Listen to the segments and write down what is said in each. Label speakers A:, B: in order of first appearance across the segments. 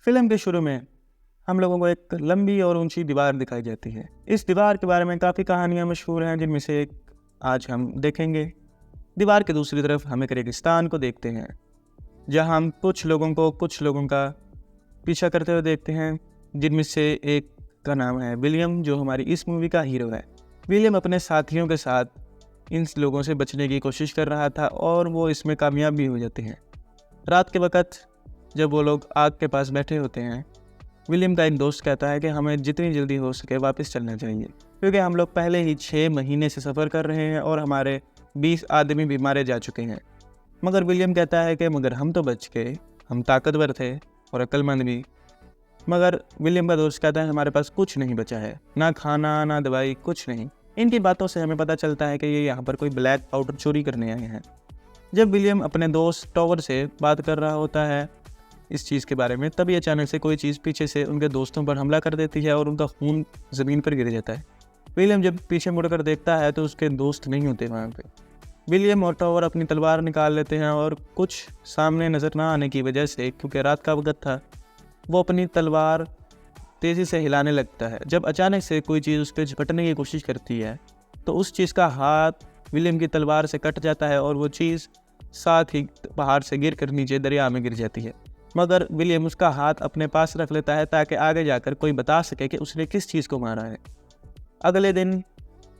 A: Film के शुरू में हम लोगों को एक लंबी और ऊंची दीवार दिखाई जाती है। इस दीवार के बारे में काफ़ी कहानियाँ मशहूर हैं, जिनमें से एक आज हम देखेंगे। दीवार के दूसरी तरफ हम एक रेगिस्तान को देखते हैं, जहाँ हम कुछ लोगों का पीछा करते हुए देखते हैं, जिनमें से एक का नाम है विलियम, जो हमारी इस मूवी का हीरो है। विलियम अपने साथियों के साथ इन लोगों से बचने की कोशिश कर रहा था और वो इसमें कामयाब भी हो जाते हैं। रात के वक़्त जब वो लोग आग के पास बैठे होते हैं, विलियम का एक दोस्त कहता है कि हमें जितनी जल्दी हो सके वापस चलना चाहिए, क्योंकि हम लोग पहले ही 6 महीने से सफ़र कर रहे हैं और हमारे 20 आदमी भी मारे जा चुके हैं। मगर विलियम कहता है कि मगर हम तो बच गए, हम ताकतवर थे और अक्लमंद भी। मगर विलियम का दोस्त कहता है हमारे पास कुछ नहीं बचा है, ना खाना ना दवाई, कुछ नहीं। इनकी बातों से हमें पता चलता है कि ये यहाँ पर कोई ब्लैक पाउडर चोरी करने आए हैं। जब विलियम अपने दोस्त टॉवर से बात कर रहा होता है इस चीज़ के बारे में, तभी अचानक से कोई चीज़ पीछे से उनके दोस्तों पर हमला कर देती है और उनका खून ज़मीन पर गिर जाता है। विलियम जब पीछे मुड़कर देखता है तो उसके दोस्त नहीं होते वहाँ पे। विलियम और टॉवर अपनी तलवार निकाल लेते हैं और कुछ सामने नज़र ना आने की वजह से, क्योंकि रात का वक्त था, वो अपनी तलवार तेज़ी से हिलाने लगता है। जब अचानक से कोई चीज़ उस पर झपटने की कोशिश करती है तो उस चीज़ का हाथ विलियम की तलवार से कट जाता है और वो चीज़ साथ ही पहाड़ से गिर कर नीचे दरिया में गिर जाती है। मगर विलियम उसका हाथ अपने पास रख लेता है ताकि आगे जाकर कोई बता सके कि उसने किस चीज़ को मारा है। अगले दिन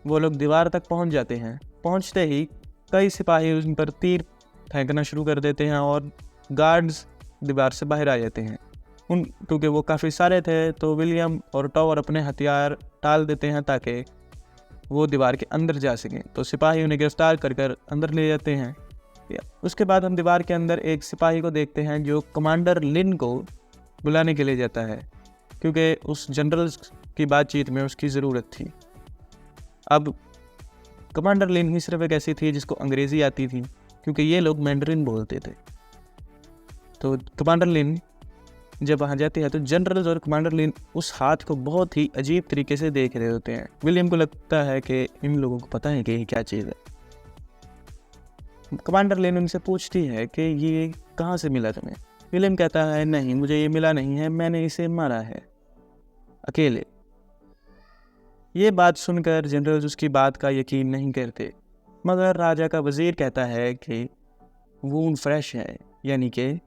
A: वो लोग दीवार तक पहुंच जाते हैं। पहुंचते ही कई सिपाही उन पर तीर फेंकना शुरू कर देते हैं और गार्ड्स दीवार से बाहर आ जाते हैं। क्योंकि वो काफ़ी सारे थे तो विलियम और टॉवर अपने हथियार टाल देते हैं ताकि वो दीवार के अंदर जा सकें। तो सिपाही उन्हें गिरफ्तार कर अंदर ले जाते हैं। उसके बाद हम दीवार के अंदर एक सिपाही को देखते हैं जो कमांडर लिन को बुलाने के लिए जाता है, क्योंकि उस जनरल की बातचीत में उसकी ज़रूरत थी। अब कमांडर लिन ही सिर्फ एक ऐसी थी जिसको अंग्रेज़ी आती थी, क्योंकि ये लोग मैंडरिन बोलते थे। तो कमांडर लिन जब वहाँ जाती है तो जनरल और कमांडर लिन उस हाथ को बहुत ही अजीब तरीके से देख रहे होते हैं। विलियम को लगता है कि इन लोगों को पता है कि ये क्या चीज़ है। कमांडर लिन उनसे पूछती है कि ये कहाँ से मिला तुम्हें। विलियम कहता है नहीं, मुझे ये मिला नहीं है, मैंने इसे मारा है अकेले। ये बात सुनकर जनरल उसकी बात का यकीन नहीं करते, मगर राजा का वज़ीर कहता है कि वूंड फ्रेश है, यानी कि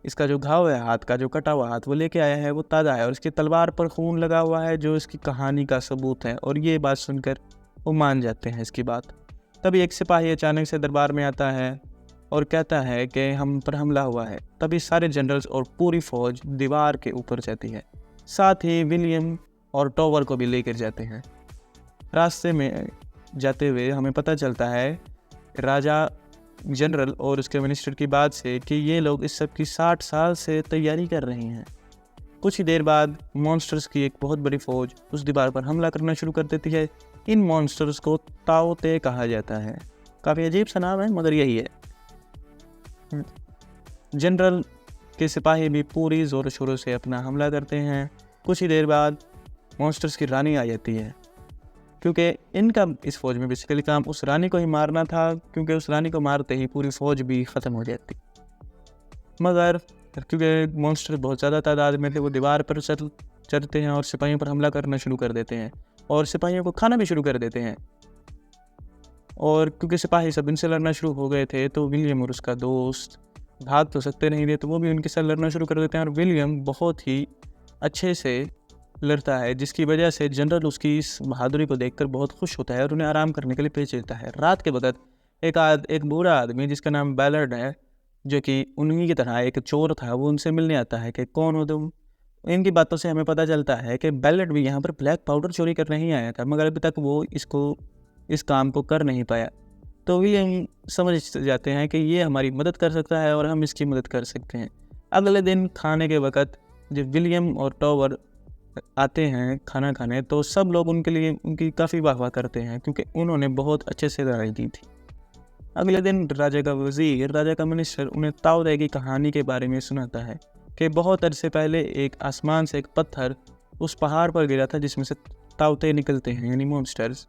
A: इसका जो घाव है, हाथ का जो कटा हुआ हाथ वो लेके आया है, वो ताज़ा है और इसकी तलवार पर खून लगा हुआ है, जो इसकी कहानी का सबूत है। और ये बात सुनकर वो मान जाते हैं इसकी बात। तभी एक सिपाही अचानक से दरबार में आता है और कहता है कि हम पर हमला हुआ है। तभी सारे जनरल्स और पूरी फौज दीवार के ऊपर जाती है, साथ ही विलियम और टॉवर को भी लेकर जाते हैं। रास्ते में जाते हुए हमें पता चलता है राजा, जनरल और उसके मिनिस्टर की बात से कि ये लोग इस सब की 60 साल से तैयारी कर रहे हैं। कुछ ही देर बाद मॉन्स्टर्स की एक बहुत बड़ी फौज उस दीवार पर हमला करना शुरू कर देती है। इन मॉन्स्टर्स को ताओते कहा जाता है। काफ़ी अजीब सा नाम है, मगर यही है। जनरल के सिपाही भी पूरी ज़ोर शोरों से अपना हमला करते हैं। कुछ ही देर बाद मॉन्स्टर्स की रानी आ जाती है, क्योंकि इनका इस फौज में बेसिकली काम उस रानी को ही मारना था, क्योंकि उस रानी को मारते ही पूरी फौज भी ख़त्म हो जाती। मगर क्योंकि मॉन्स्टर बहुत ज़्यादा तादाद में थे, वो दीवार पर चढ़ते हैं और सिपाहियों पर हमला करना शुरू कर देते हैं और सिपाहियों को खाना भी शुरू कर देते हैं। और क्योंकि सिपाही सब इनसे लड़ना शुरू हो गए थे तो विलियम और उसका दोस्त भाग तो सकते नहीं थे, तो वो भी उनके साथ लड़ना शुरू कर देते हैं। और विलियम बहुत ही अच्छे से लड़ता है, जिसकी वजह से जनरल उसकी इस बहादुरी को देखकर बहुत खुश होता है और उन्हें आराम करने के लिए भेज देता है। रात के वक्त एक बूढ़ा आदमी जिसका नाम बैलर्ड है, जो कि उन्हीं की तरह एक चोर था, वो उनसे मिलने आता है कि कौन हो तुम। इनकी बातों से हमें पता चलता है कि बैलर्ड भी यहाँ पर ब्लैक पाउडर चोरी करने ही आया था, मगर अभी तक वो इस काम को कर नहीं पाया। तो विलियम समझ जाते हैं कि ये हमारी मदद कर सकता है और हम इसकी मदद कर सकते हैं। अगले दिन खाने के वक्त जब विलियम और टॉवर आते हैं खाना खाने, तो सब लोग उनके लिए उनकी काफ़ी वाहवाह करते हैं, क्योंकि उन्होंने बहुत अच्छे से लड़ाई दी थी। अगले दिन राजा का वज़ीर, राजा का मिनिस्टर उन्हें ताओते की कहानी के बारे में सुनाता है कि बहुत अरसे पहले एक आसमान से एक पत्थर उस पहाड़ पर गिरा था जिसमें से ताओते निकलते हैं, यानी मॉन्स्टर्स।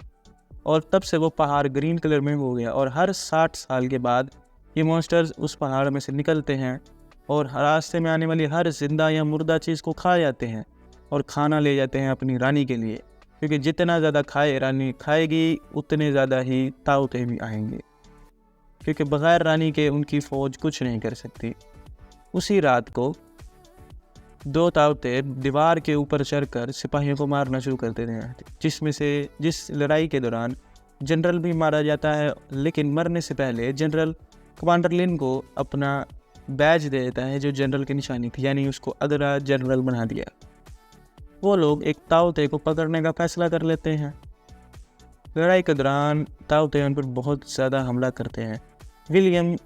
A: और तब से वो पहाड़ ग्रीन कलर में हो गया और हर 60 साल के बाद ये मॉन्स्टर्स उस पहाड़ में से निकलते हैं और रास्ते में आने वाली हर जिंदा या मुर्दा चीज़ को खा जाते हैं और खाना ले जाते हैं अपनी रानी के लिए, क्योंकि जितना ज़्यादा खाए रानी खाएगी उतने ज़्यादा ही ताउते भी आएंगे, क्योंकि बगैर रानी के उनकी फ़ौज कुछ नहीं कर सकती। उसी रात को 2 ताउते दीवार के ऊपर चढ़कर सिपाहियों को मारना शुरू कर देते हैं, जिस लड़ाई के दौरान जनरल भी मारा जाता है। लेकिन मरने से पहले जनरल कमांडर लिन को अपना बैज दे देता है जो जनरल की निशानी थी, यानी उसको अगला जनरल बना दिया। वो लोग एक ताउते को पकड़ने का फैसला कर लेते हैं। लड़ाई के दौरान ताउते उन पर बहुत ज़्यादा हमला करते हैं। विलियम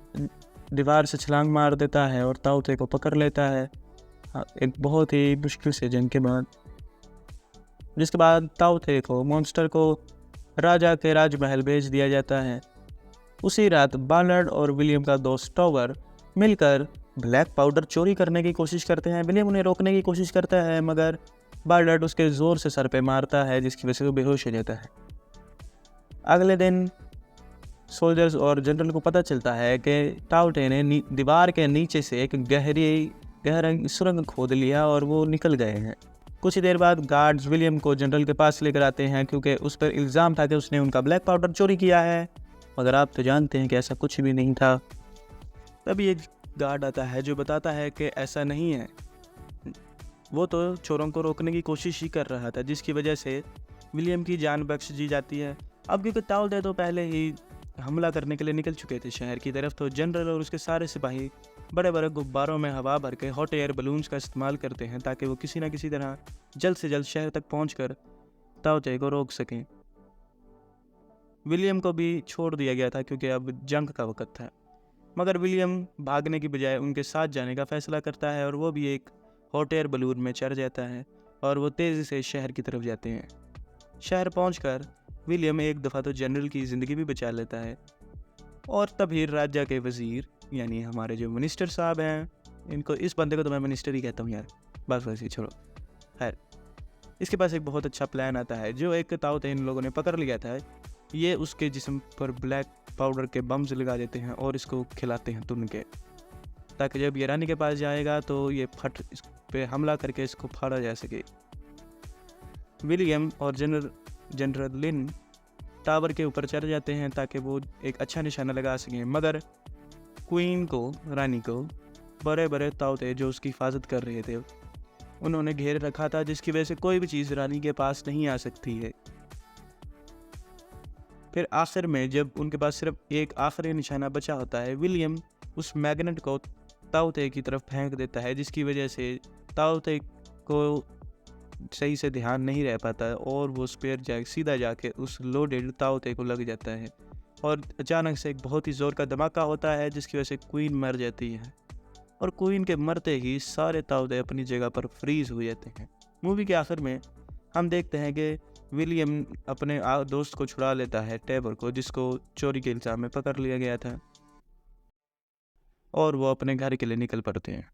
A: दीवार से छलांग मार देता है और ताउते को पकड़ लेता है एक बहुत ही मुश्किल से जंग के बाद। जिसके बाद ताउते को मॉन्स्टर को राजा के राजमहल भेज दिया जाता है। उसी रात बार्नार्ड और विलियम का दोस्त टॉवर मिलकर ब्लैक पाउडर चोरी करने की कोशिश करते हैं। विलियम उन्हें रोकने की कोशिश करता है, मगर बार्नार्ड उसके ज़ोर से सर पे मारता है, जिसकी वजह से वो बेहोश हो जाता है। अगले दिन सोल्जर्स और जनरल को पता चलता है कि ताउते ने दीवार के नीचे से एक गहरा सुरंग खोद लिया और वो निकल गए हैं। कुछ ही देर बाद गार्ड्स विलियम को जनरल के पास लेकर आते हैं, क्योंकि उस पर इल्ज़ाम था कि उसने उनका ब्लैक पाउडर चोरी किया है, मगर आप तो जानते हैं कि ऐसा कुछ भी नहीं था। तभी एक गार्ड आता है जो बताता है कि ऐसा नहीं है, वो तो चोरों को रोकने की कोशिश ही कर रहा था, जिसकी वजह से विलियम की जान बख्श दी जाती है। अब क्योंकि ताउते तो पहले ही हमला करने के लिए निकल चुके थे शहर की तरफ, तो जनरल और उसके सारे सिपाही बड़े बड़े गुब्बारों में हवा भर के हॉट एयर बलून्स का इस्तेमाल करते हैं, ताकि वो किसी न किसी तरह जल्द से जल्द शहर तक पहुंचकर ताउते को रोक सकें। विलियम को भी छोड़ दिया गया था क्योंकि अब जंग का वक्त था, मगर विलियम भागने की बजाय उनके साथ जाने का फैसला करता है और वो भी एक हॉट एयर बलून में चढ़ जाता है और वो तेज़ी से शहर की तरफ जाते हैं। शहर पहुंचकर विलियम एक दफ़ा तो जनरल की ज़िंदगी भी बचा लेता है, और तभी राजा के वज़ीर यानी हमारे जो मिनिस्टर साहब हैं, इनको इस बंदे को तो मैं मिनिस्टर ही कहता हूँ यार, बस वैसे ही छोड़ो। खैर, इसके पास एक बहुत अच्छा प्लान आता है। जो एक ताउते इन लोगों ने पकड़ लिया था, ये उसके जिस्म पर ब्लैक पाउडर के बम्स लगा देते हैं और इसको खिलाते हैं तुन के, ताकि जब ये रानी के पास जाएगा तो ये फट इस पे हमला करके इसको फाड़ा जा सके। विलियम और जनरल लिन टावर के ऊपर चढ़ जाते हैं ताकि वो एक अच्छा निशाना लगा सकें, मगर क्वीन को, रानी को, बड़े बड़े ताउते जो उसकी हिफाजत कर रहे थे उन्होंने घेर रखा था, जिसकी वजह से कोई भी चीज़ रानी के पास नहीं आ सकती है। फिर आखिर में जब उनके पास सिर्फ एक आखिरी निशाना बचा होता है, विलियम उस मैग्नेट को ताउते की तरफ फेंक देता है, जिसकी वजह से ताउते को सही से ध्यान नहीं रह पाता और वो स्पेयर सीधा जाके उस लोडेड ताउते को लग जाता है और अचानक से एक बहुत ही ज़ोर का धमाका होता है, जिसकी वजह से क्वीन मर जाती है और क्वीन के मरते ही सारे ताउते अपनी जगह पर फ्रीज हो जाते हैं। मूवी के आखिर में हम देखते हैं कि विलियम अपने दोस्त को छुड़ा लेता है, टेबर को, जिसको चोरी के इल्ज़ाम में पकड़ लिया गया था, और वो अपने घर के लिए निकल पड़ते हैं।